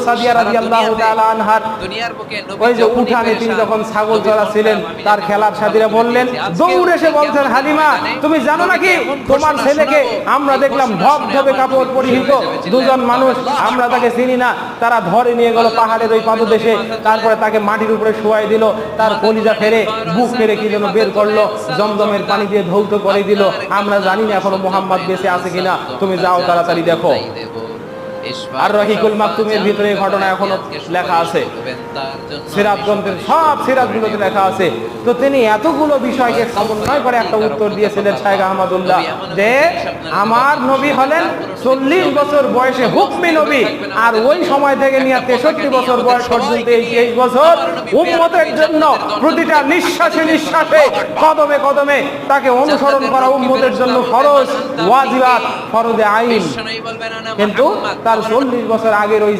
সাদিয়া রাদিয়াল্লাহু তাআলা আনহার ওই যে উঠানে তিনি যখন ছাগল চড়াচ্ছিলেন, তার খেলার সাথীরা বললেন, দৌড়ে এসে বলছেন, হালিমা তুমি জানো নাকি তোমার ছেলেকে আমরা দেখলাম ধবধবে কাপড় পরিহিত দুজন মানুষ, আমরা তাকে চিনি না। তারা ধরে নিয়ে গেল পাহাড়ের ওই পাদদেশে, তারপরে তাকে মাটির উপরে শোয়াই দিল, তার কলিজা ফেরে বুক ফেরে কি যেন বের করলো, জমজমের পানি দিয়ে ধৌত করে দিল। আমরা জানি না এখনো মুহাম্মদ বেঁচে আছে কিনা, তুমি যাও তাড়াতাড়ি দেখো। আর রহিকুল মাকতুমের ভিতরে ঘটনা এখনো লেখা আছে, সিরাত গ্রন্থের সব সিরাতগুলোতে লেখা আছে। তো তিনি এতগুলো বিষয়কে সমন্বয় করে একটা উত্তর দিয়েছিলেন শাইখ আহমদুল্লাহ, যে আমার নবী হলেন 40 বছর বয়সে হুকমি নবী, আর ওই সময় থেকে নিয়ে 63 বছর বয়স পর্যন্ত এই 23 বছর উম্মতের জন্য প্রতিটা নিঃশ্বাসে নিঃশ্বাসে কদমে কদমে তাকে অনুসরণ করা উম্মতের জন্য ফরজ, ওয়াজিবাত, ফরজে আইন। কিন্তু তার 40 বছর আগের ওই